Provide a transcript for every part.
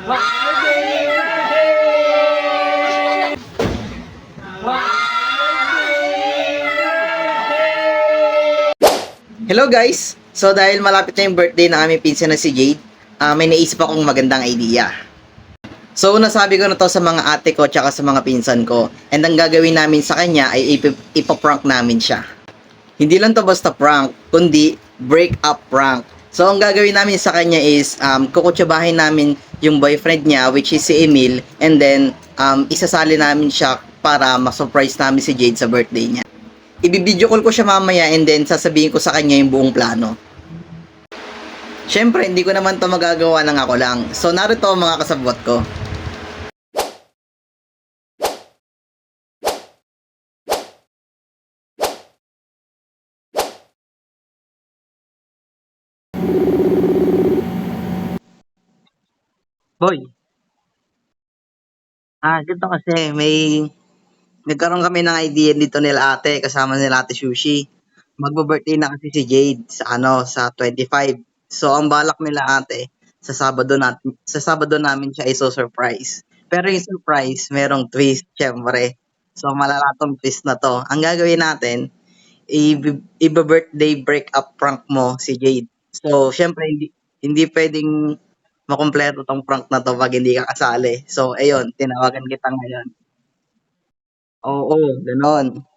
Happy birthday! Hello guys! So dahil malapit na yung birthday ng aming pinsan na si Jade, may naisip akong magandang idea. So nasabi ko na to sa mga ate ko tsaka sa mga pinsan ko. And ang gagawin namin sa kanya ay ipaprank namin siya. Hindi lang to basta prank, kundi break up prank. So ang gagawin namin sa kanya is kukutsabahin namin yung boyfriend niya which is si Emil, and then isasali namin siya para ma-surprise namin si Jade sa birthday niya. Ibibideo call ko siya mamaya and then sasabihin ko sa kanya yung buong plano. Syempre, hindi ko naman to magagawa ng ako lang. So, narito ang mga kasabot ko. Boy, ganito kasi, nagkaroon kami ng idea dito nila ate, kasama nila ate Sushi. Magbo-birthday na kasi si Jade sa 25. So, ang balak nila ate, sa Sabado namin siya iso-surprise. Pero yung surprise, merong twist, syempre. So, malalatong twist na to. Ang gagawin natin, i-birthday break-up prank mo si Jade. So, syempre, hindi pwedeng makumpleto tong prank na to pag hindi ka kasali. So, ayun, tinawagan kita ngayon. Oo, ganon.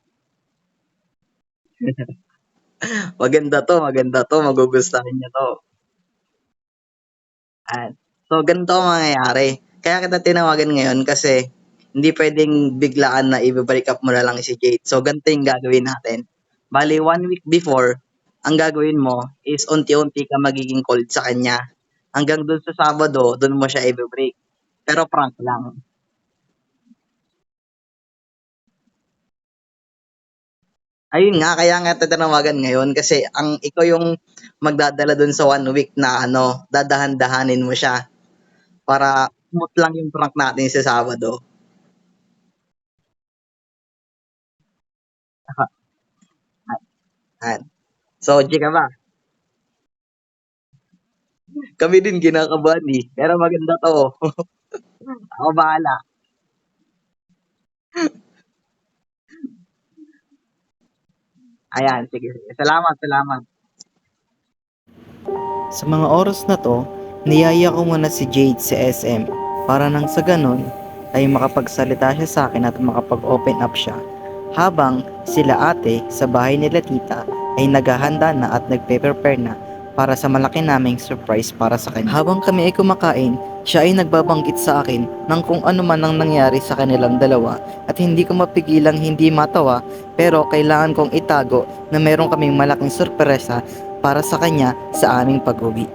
Maganda to, magugustuhan niya to. So, ganito ang mangyayari. Kaya kita tinawagan ngayon kasi hindi pwedeng biglaan na i-break up mo na lang si Jade. So, ganito yung gagawin natin. Bali, 1 week before, ang gagawin mo is unti-unti ka magiging cold sa kanya. Hanggang dun sa Sabado, dun mo siya i-break. Pero prank lang. Ayun nga, kaya nga kita tinawagan ngayon kasi ikaw yung magdadala dun sa 1 week na dadahan-dahanin mo siya para smooth lang yung prank natin sa Sabado. Ayan. So, G ka ba? Kami din kinakabahan eh. Pero maganda to. Ako bahala. Ayan, sige. Salamat, salamat. Sa mga oras na to, niyaya ko muna si Jade sa SM para nang sa ganun ay makapagsalita siya sa akin at makapag-open up siya. Habang sila ate sa bahay nila tita ay naghahanda na at nagpe-prepare na para sa malaki naming surprise para sa kanya. Habang kami ay kumakain, siya ay nagbabanggit sa akin ng kung ano man ang nangyari sa kanilang dalawa at hindi ko mapigilang hindi matawa, pero kailangan kong itago na meron kaming malaking sorpresa para sa kanya sa aming pag-uwi.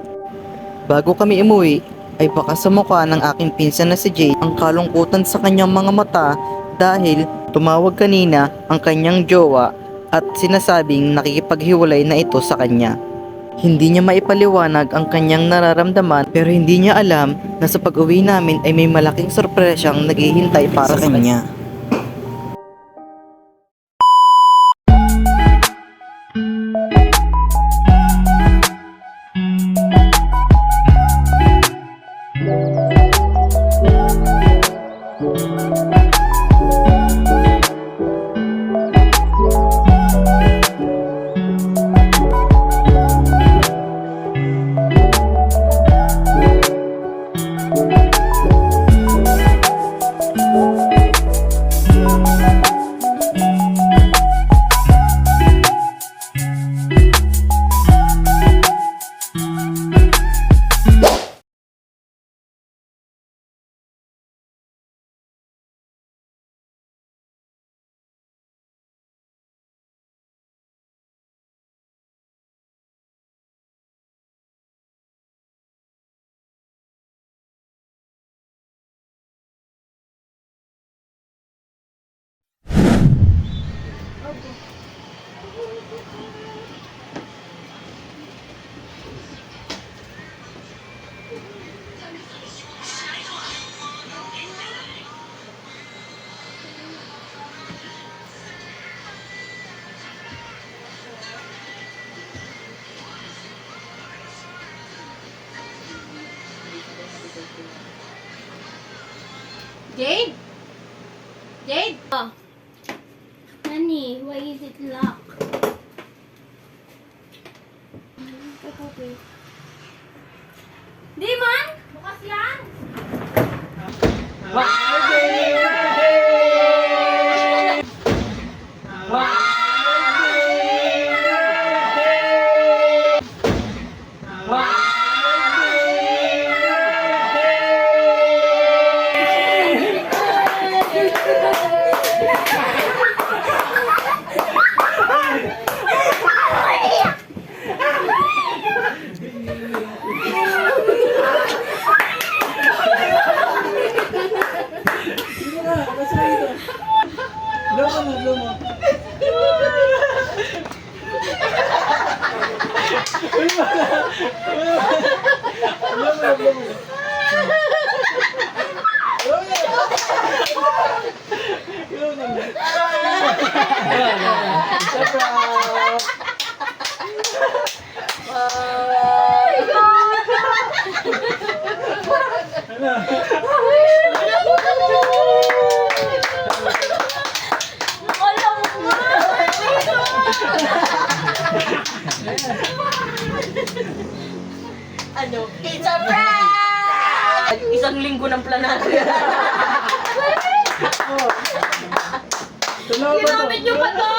Bago kami umuwi, ay baka sa mukha ng aking pinsan na si Jay ang kalungkutan sa kanyang mga mata dahil tumawag kanina ang kanyang jowa at sinasabing nakikipaghiwalay na ito sa kanya. Hindi niya maipaliwanag ang kanyang nararamdaman, pero hindi niya alam na sa pag-uwi namin ay may malaking sorpresang naghihintay para sa kanya. Jade? Jade? Oh. Honey, why is it locked? Okay. Di man! Bukas yan! Ano? It's a prank! Isang linggo ng planado yan. Ginamit niyo pa to!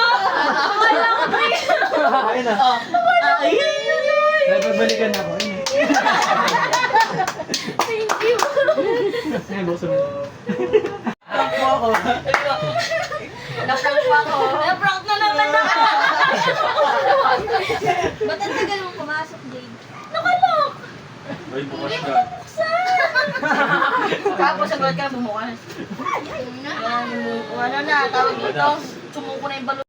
Wala ko pa rin! Ayun na. Ay! Nagbabalikan na ako. Thank you! Ayun, buksan mo. Prank po ako. Na-prank pa ako. Na-prank na naman ako! Ba't ang tagal mong pumasok, Jade? Nakalok! Ay, bukas ka. Tapos sagot ka bumukas. Yan, ano na, tawag dito. Sumuko na yung balon.